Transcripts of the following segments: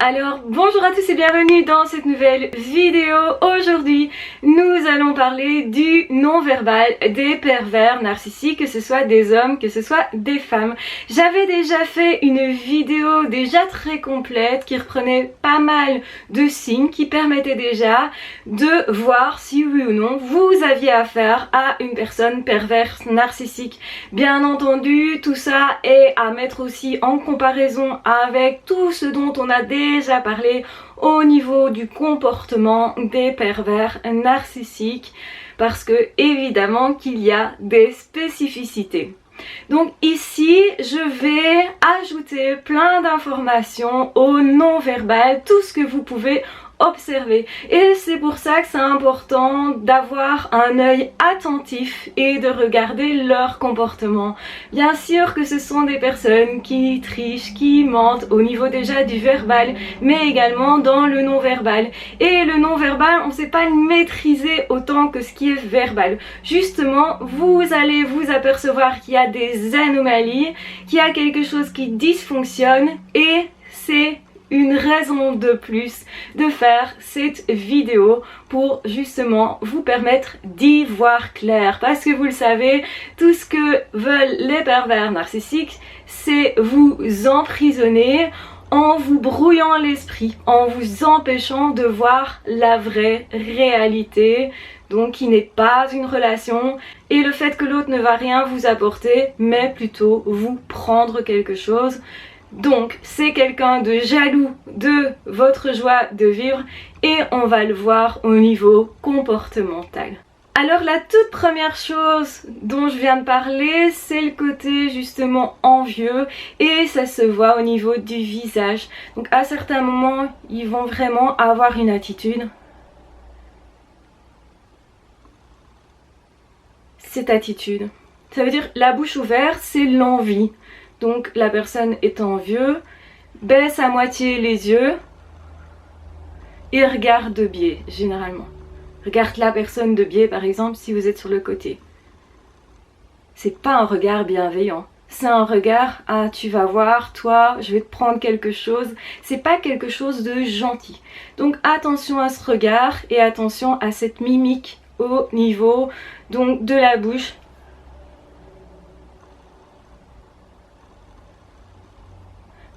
Alors bonjour à tous et bienvenue dans cette nouvelle vidéo. Aujourd'hui nous allons parler du non-verbal des pervers narcissiques, que ce soit des hommes, que ce soit des femmes. J'avais déjà fait une vidéo déjà très complète qui reprenait pas mal de signes qui permettaient déjà de voir si oui ou non vous aviez affaire à une personne perverse narcissique. Bien entendu, tout ça est à mettre aussi en comparaison avec tout ce dont on a déjà parlé au niveau du comportement des pervers narcissiques, parce que évidemment qu'il y a des spécificités. Donc ici, je vais ajouter plein d'informations au non-verbal, tout ce que vous pouvez observer. Et c'est pour ça que c'est important d'avoir un œil attentif et de regarder leur comportement. Bien sûr que ce sont des personnes qui trichent, qui mentent au niveau déjà du verbal, mais également dans le non-verbal. Et le non-verbal, on ne sait pas le maîtriser autant que ce qui est verbal. Justement, vous allez vous apercevoir qu'il y a des anomalies, qu'il y a quelque chose qui dysfonctionne, et c'est une raison de plus de faire cette vidéo pour justement vous permettre d'y voir clair, parce que vous le savez, tout ce que veulent les pervers narcissiques, c'est vous emprisonner en vous brouillant l'esprit, en vous empêchant de voir la vraie réalité, donc qui n'est pas une relation, et le fait que l'autre ne va rien vous apporter, mais plutôt vous prendre quelque chose. Donc c'est quelqu'un de jaloux de votre joie de vivre, et on va le voir au niveau comportemental. Alors la toute première chose dont je viens de parler, c'est le côté justement envieux, et ça se voit au niveau du visage. Donc à certains moments, ils vont vraiment avoir une attitude. Cette attitude, ça veut dire la bouche ouverte, c'est l'envie. Donc la personne est envieuse, baisse à moitié les yeux et regarde de biais généralement. Regarde la personne de biais par exemple si vous êtes sur le côté. C'est pas un regard bienveillant, c'est un regard ah tu vas voir, toi je vais te prendre quelque chose. C'est pas quelque chose de gentil. Donc attention à ce regard et attention à cette mimique au niveau donc de la bouche.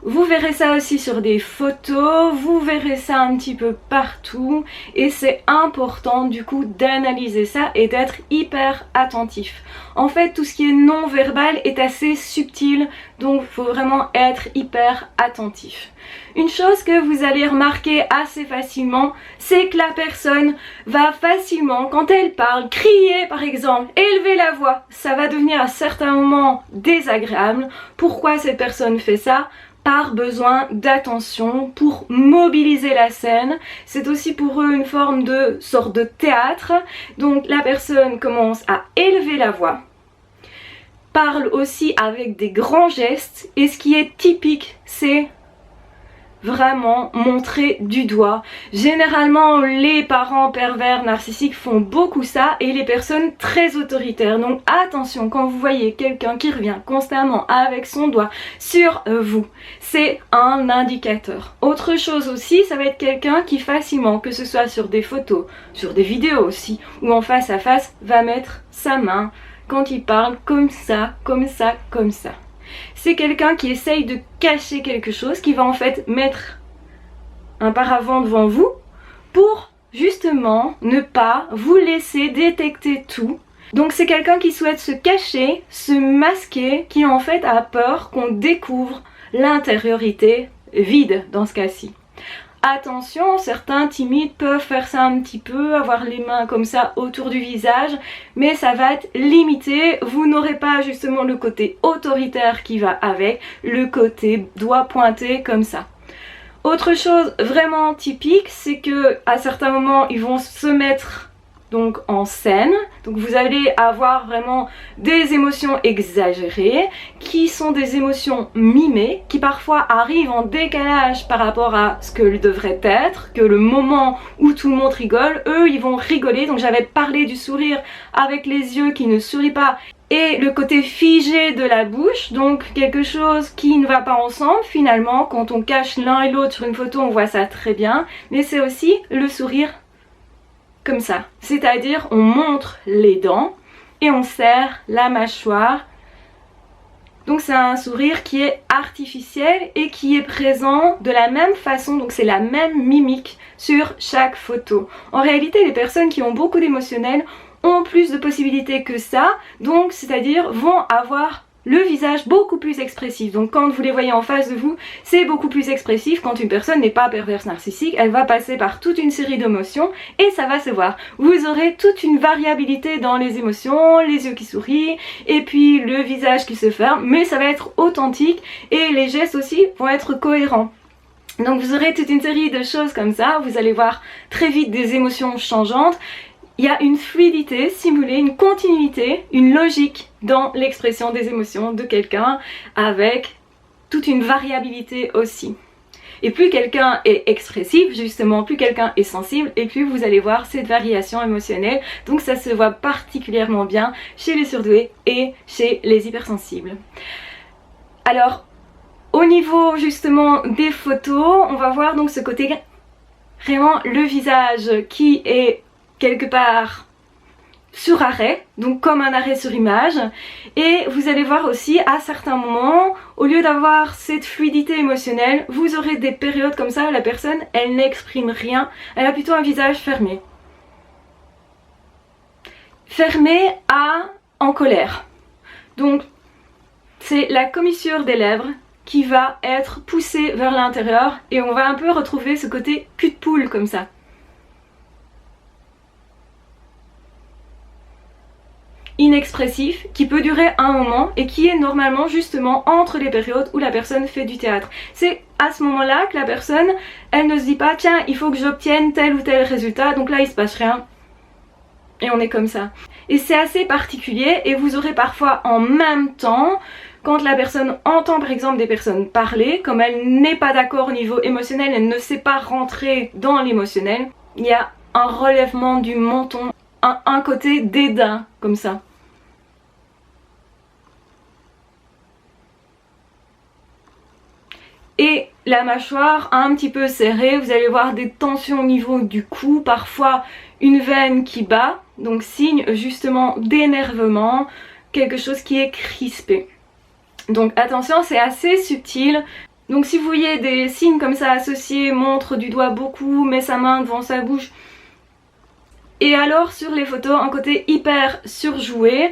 Vous verrez ça aussi sur des photos, vous verrez ça un petit peu partout, et c'est important du coup d'analyser ça et d'être hyper attentif. En fait, tout ce qui est non verbal est assez subtil, donc il faut vraiment être hyper attentif. Une chose que vous allez remarquer assez facilement, c'est que la personne va facilement, quand elle parle, crier par exemple, élever la voix. Ça va devenir à certains moments désagréable. Pourquoi cette personne fait ça ? Par besoin d'attention, pour mobiliser la scène. C'est aussi pour eux une forme de sorte de théâtre. Donc la personne commence à élever la voix, parle aussi avec des grands gestes, et ce qui est typique, c'est vraiment montrer du doigt. Généralement les parents pervers narcissiques font beaucoup ça, et les personnes très autoritaires. Donc attention quand vous voyez quelqu'un qui revient constamment avec son doigt sur vous, c'est un indicateur. Autre chose aussi, ça va être quelqu'un qui facilement, que ce soit sur des photos, sur des vidéos aussi, ou en face à face, va mettre sa main quand il parle comme ça, comme ça, comme ça. C'est quelqu'un qui essaye de cacher quelque chose, qui va en fait mettre un paravent devant vous pour justement ne pas vous laisser détecter tout. Donc c'est quelqu'un qui souhaite se cacher, se masquer, qui en fait a peur qu'on découvre l'intériorité vide dans ce cas-ci. Attention, certains timides peuvent faire ça un petit peu, avoir les mains comme ça autour du visage, mais ça va être limité. Vous n'aurez pas justement le côté autoritaire qui va avec, le côté doigt pointé comme ça. Autre chose vraiment typique, c'est que à certains moments ils vont se mettre donc en scène. Donc vous allez avoir vraiment des émotions exagérées, qui sont des émotions mimées, qui parfois arrivent en décalage par rapport à ce que devrait être, que le moment où tout le monde rigole, eux ils vont rigoler. Donc j'avais parlé du sourire avec les yeux qui ne sourient pas et le côté figé de la bouche, donc quelque chose qui ne va pas ensemble finalement. Quand on cache l'un et l'autre sur une photo, on voit ça très bien, mais c'est aussi le sourire comme ça, c'est-à-dire on montre les dents et on serre la mâchoire. Donc c'est un sourire qui est artificiel et qui est présent de la même façon, donc c'est la même mimique sur chaque photo. En réalité, les personnes qui ont beaucoup d'émotionnel ont plus de possibilités que ça, donc c'est-à-dire vont avoir le visage beaucoup plus expressif. Donc quand vous les voyez en face de vous, c'est beaucoup plus expressif. Quand une personne n'est pas perverse narcissique, elle va passer par toute une série d'émotions et ça va se voir. Vous aurez toute une variabilité dans les émotions, les yeux qui sourient et puis le visage qui se ferme, mais ça va être authentique et les gestes aussi vont être cohérents. Donc vous aurez toute une série de choses comme ça, vous allez voir très vite des émotions changeantes. Il y a une fluidité simulée, une continuité, une logique dans l'expression des émotions de quelqu'un avec toute une variabilité aussi. Et plus quelqu'un est expressif, justement, plus quelqu'un est sensible et plus vous allez voir cette variation émotionnelle. Donc ça se voit particulièrement bien chez les surdoués et chez les hypersensibles. Alors, au niveau justement des photos, on va voir donc ce côté vraiment le visage qui est quelque part sur arrêt, donc comme un arrêt sur image, et vous allez voir aussi à certains moments, au lieu d'avoir cette fluidité émotionnelle, vous aurez des périodes comme ça où la personne elle n'exprime rien, elle a plutôt un visage fermé. Fermé en colère. Donc c'est la commissure des lèvres qui va être poussée vers l'intérieur et on va un peu retrouver ce côté cul de poule comme ça. Inexpressif, qui peut durer un moment et qui est normalement justement entre les périodes où la personne fait du théâtre. C'est à ce moment-là que la personne, elle ne se dit pas tiens il faut que j'obtienne tel ou tel résultat, donc là il se passe rien et on est comme ça. Et c'est assez particulier et vous aurez parfois en même temps, quand la personne entend par exemple des personnes parler, comme elle n'est pas d'accord au niveau émotionnel, elle ne sait pas rentrer dans l'émotionnel, il y a un relèvement du menton, un côté dédain comme ça. Et la mâchoire un petit peu serrée, vous allez voir des tensions au niveau du cou, parfois une veine qui bat, donc signe justement d'énervement, quelque chose qui est crispé. Donc attention, c'est assez subtil. Donc si vous voyez des signes comme ça associés, montre du doigt beaucoup, met sa main devant sa bouche. Et alors sur les photos, un côté hyper surjoué.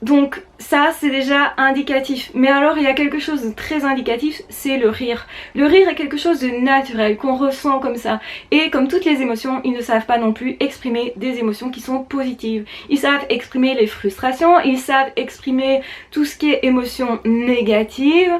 Donc ça c'est déjà indicatif. Mais alors il y a quelque chose de très indicatif, c'est le rire. Le rire est quelque chose de naturel, qu'on ressent comme ça. Et comme toutes les émotions, ils ne savent pas non plus exprimer des émotions qui sont positives. Ils savent exprimer les frustrations, ils savent exprimer tout ce qui est émotion négative.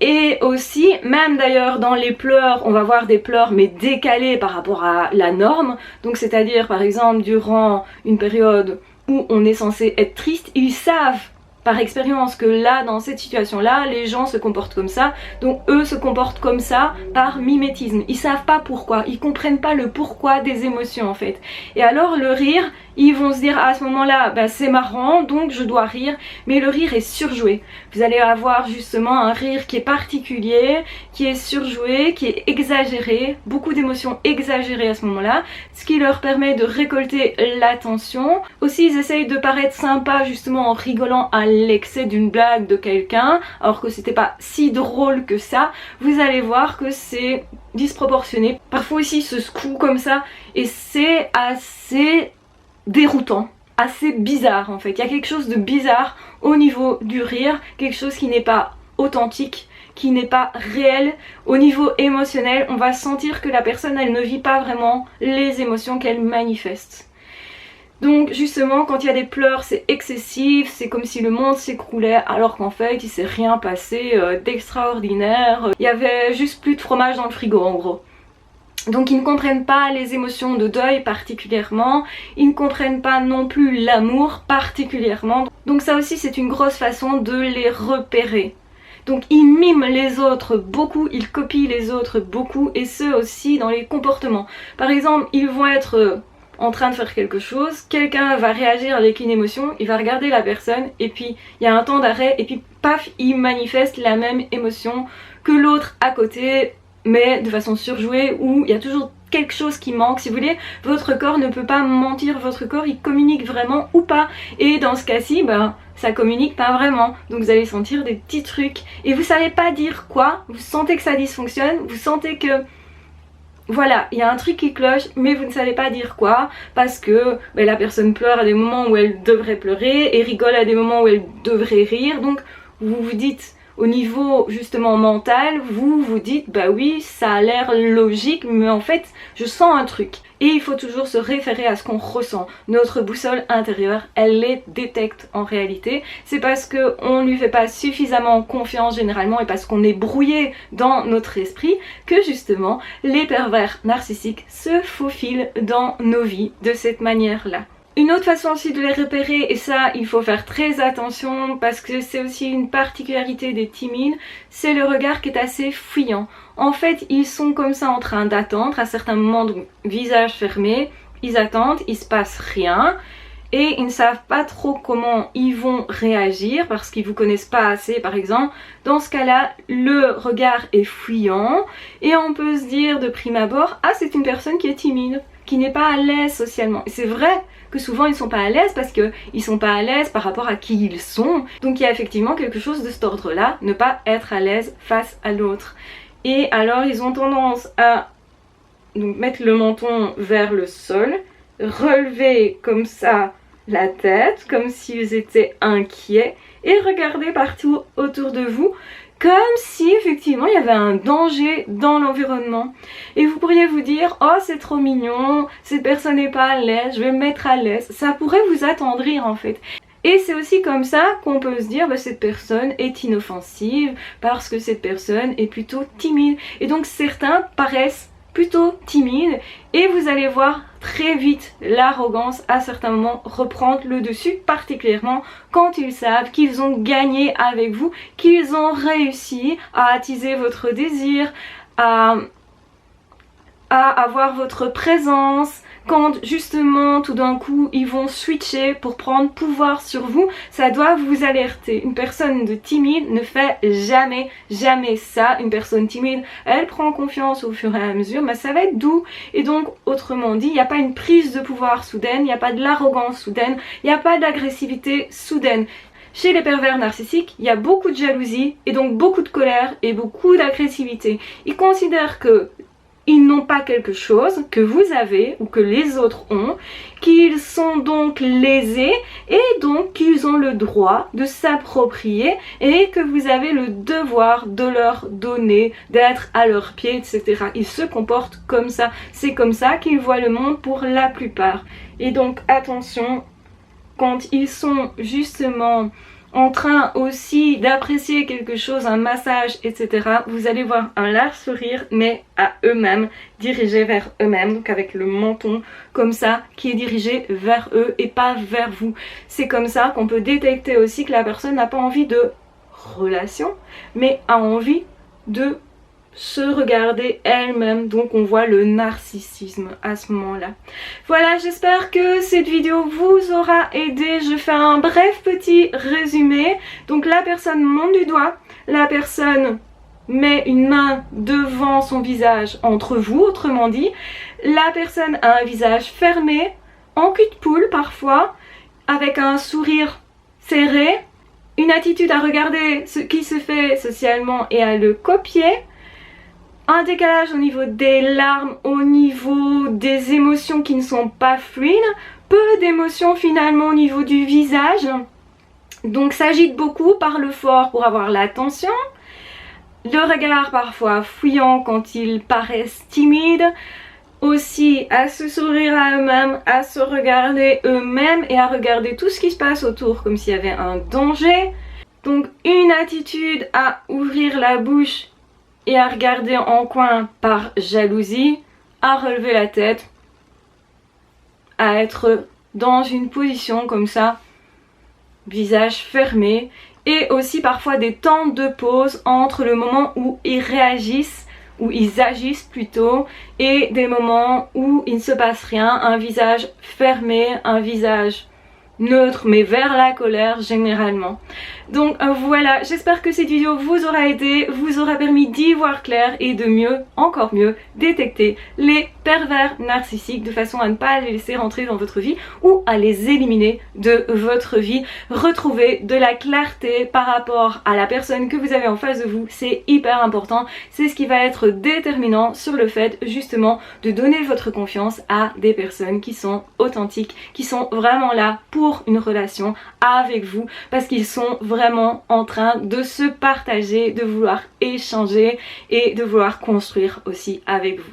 Et aussi, même d'ailleurs dans les pleurs, on va voir des pleurs mais décalés par rapport à la norme. Donc c'est-à-dire par exemple durant une période où on est censé être triste, ils savent par expérience que là, dans cette situation-là, les gens se comportent comme ça, donc eux se comportent comme ça par mimétisme. Ils savent pas pourquoi, ils comprennent pas le pourquoi des émotions en fait. Et alors le rire, ils vont se dire à ce moment-là, bah, c'est marrant, donc je dois rire, mais le rire est surjoué. Vous allez avoir justement un rire qui est particulier, qui est surjoué, qui est exagéré, beaucoup d'émotions exagérées à ce moment-là, ce qui leur permet de récolter l'attention. Aussi, ils essayent de paraître sympas justement en rigolant à l'excès d'une blague de quelqu'un, alors que c'était pas si drôle que ça. Vous allez voir que c'est disproportionné. Parfois aussi, ils se secouent comme ça, et c'est assez déroutant, assez bizarre en fait. Il y a quelque chose de bizarre au niveau du rire, quelque chose qui n'est pas authentique, qui n'est pas réel. Au niveau émotionnel, on va sentir que la personne elle ne vit pas vraiment les émotions qu'elle manifeste. Donc justement quand il y a des pleurs c'est excessif, c'est comme si le monde s'écroulait alors qu'en fait il s'est rien passé d'extraordinaire. Il y avait juste plus de fromage dans le frigo en gros. Donc ils ne comprennent pas les émotions de deuil particulièrement, ils ne comprennent pas non plus l'amour particulièrement. Donc ça aussi c'est une grosse façon de les repérer. Donc ils miment les autres beaucoup, ils copient les autres beaucoup et ce aussi dans les comportements. Par exemple ils vont être en train de faire quelque chose, quelqu'un va réagir avec une émotion, il va regarder la personne et puis il y a un temps d'arrêt et puis paf, il manifeste la même émotion que l'autre à côté, mais de façon surjouée, où il y a toujours quelque chose qui manque. Si vous voulez, votre corps ne peut pas mentir, votre corps il communique vraiment ou pas, et dans ce cas-ci, ben ça communique pas vraiment, donc vous allez sentir des petits trucs et vous savez pas dire quoi, vous sentez que ça dysfonctionne, vous sentez que voilà, il y a un truc qui cloche, mais vous ne savez pas dire quoi, parce que ben, la personne pleure à des moments où elle devrait pleurer et rigole à des moments où elle devrait rire, donc vous vous dites au niveau justement mental, vous vous dites bah oui ça a l'air logique mais en fait je sens un truc. Et il faut toujours se référer à ce qu'on ressent. Notre boussole intérieure, elle les détecte en réalité. C'est parce qu'on ne lui fait pas suffisamment confiance généralement et parce qu'on est brouillé dans notre esprit que justement les pervers narcissiques se faufilent dans nos vies de cette manière-là. Une autre façon aussi de les repérer, et ça il faut faire très attention parce que c'est aussi une particularité des timides, c'est le regard qui est assez fuyant. En fait ils sont comme ça en train d'attendre à certains moments, donc visage fermé, ils attendent, il se passe rien et ils ne savent pas trop comment ils vont réagir parce qu'ils vous connaissent pas assez par exemple. Dans ce cas là le regard est fuyant et on peut se dire de prime abord ah c'est une personne qui est timide, qui n'est pas à l'aise socialement. Et c'est vrai que souvent ils sont pas à l'aise parce qu'ils sont pas à l'aise par rapport à qui ils sont. Donc il y a effectivement quelque chose de cet ordre là, ne pas être à l'aise face à l'autre. Et alors ils ont tendance à donc, mettre le menton vers le sol, relever comme ça la tête, comme s'ils étaient inquiets, et regarder partout autour de vous, comme si effectivement il y avait un danger dans l'environnement. Et vous pourriez vous dire oh c'est trop mignon, cette personne n'est pas à l'aise, je vais me mettre à l'aise. Ça pourrait vous attendrir en fait. Et c'est aussi comme ça qu'on peut se dire bah, cette personne est inoffensive parce que cette personne est plutôt timide. Et donc certains paraissent plutôt timides et vous allez voir très vite l'arrogance à certains moments reprendre le dessus, particulièrement quand ils savent qu'ils ont gagné avec vous, qu'ils ont réussi à attiser votre désir, à avoir votre présence. Quand justement tout d'un coup ils vont switcher pour prendre pouvoir sur vous, ça doit vous alerter. Une personne de timide ne fait jamais ça. Une personne timide, elle prend confiance au fur et à mesure, mais ça va être doux. Et donc autrement dit, il n'y a pas une prise de pouvoir soudaine, il n'y a pas de l'arrogance soudaine, il n'y a pas d'agressivité soudaine. Chez les pervers narcissiques, il y a beaucoup de jalousie et donc beaucoup de colère et beaucoup d'agressivité. Ils considèrent que ils n'ont pas quelque chose que vous avez ou que les autres ont, qu'ils sont donc lésés et donc qu'ils ont le droit de s'approprier et que vous avez le devoir de leur donner, d'être à leurs pieds, etc. Ils se comportent comme ça, c'est comme ça qu'ils voient le monde pour la plupart. Et donc attention, quand ils sont justement en train aussi d'apprécier quelque chose, un massage, etc. Vous allez voir un large sourire, mais à eux-mêmes, dirigé vers eux-mêmes, donc avec le menton comme ça, qui est dirigé vers eux et pas vers vous. C'est comme ça qu'on peut détecter aussi que la personne n'a pas envie de relation, mais a envie de se regarder elle-même, donc on voit le narcissisme à ce moment-là. Voilà, j'espère que cette vidéo vous aura aidé. Je fais un bref petit résumé. Donc la personne monte du doigt, la personne met une main devant son visage entre vous, autrement dit, la personne a un visage fermé, en cul de poule parfois, avec un sourire serré, une attitude à regarder ce qui se fait socialement et à le copier, un décalage au niveau des larmes, au niveau des émotions qui ne sont pas fluides, peu d'émotions finalement au niveau du visage, donc s'agite beaucoup, parle fort pour avoir l'attention, le regard parfois fuyant quand ils paraissent timides, aussi à se sourire à eux-mêmes, à se regarder eux-mêmes et à regarder tout ce qui se passe autour comme s'il y avait un danger. Donc une attitude à ouvrir la bouche et à regarder en coin par jalousie, à relever la tête, à être dans une position comme ça, visage fermé, et aussi parfois des temps de pause entre le moment où ils réagissent où ils agissent plutôt, et des moments où il ne se passe rien, un visage fermé, un visage neutre mais vers la colère généralement. Donc voilà, j'espère que cette vidéo vous aura aidé, vous aura permis d'y voir clair et de mieux, encore mieux, détecter les pervers narcissiques de façon à ne pas les laisser rentrer dans votre vie ou à les éliminer de votre vie. Retrouver de la clarté par rapport à la personne que vous avez en face de vous, c'est hyper important, c'est ce qui va être déterminant sur le fait justement de donner votre confiance à des personnes qui sont authentiques, qui sont vraiment là pour une relation avec vous, parce qu'ils sont vraiment en train de se partager, de vouloir échanger et de vouloir construire aussi avec vous.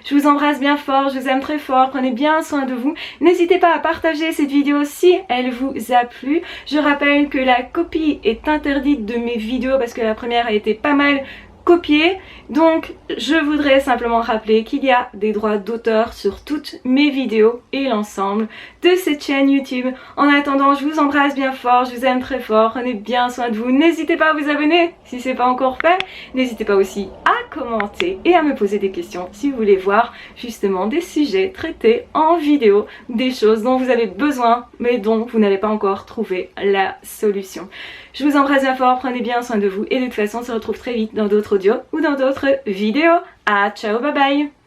Je vous embrasse bien fort, je vous aime très fort, prenez bien soin de vous. N'hésitez pas à partager cette vidéo si elle vous a plu. Je rappelle que la copie est interdite de mes vidéos parce que la première a été pas mal copier. Donc je voudrais simplement rappeler qu'il y a des droits d'auteur sur toutes mes vidéos et l'ensemble de cette chaîne YouTube. En attendant, je vous embrasse bien fort, je vous aime très fort, prenez bien soin de vous. N'hésitez pas à vous abonner si c'est pas encore fait. N'hésitez pas aussi à commenter et à me poser des questions si vous voulez voir justement des sujets traités en vidéo, des choses dont vous avez besoin mais dont vous n'avez pas encore trouvé la solution. Je vous embrasse bien fort, prenez bien soin de vous et de toute façon on se retrouve très vite dans d'autres audios ou dans d'autres vidéos. Ah, ciao, bye bye!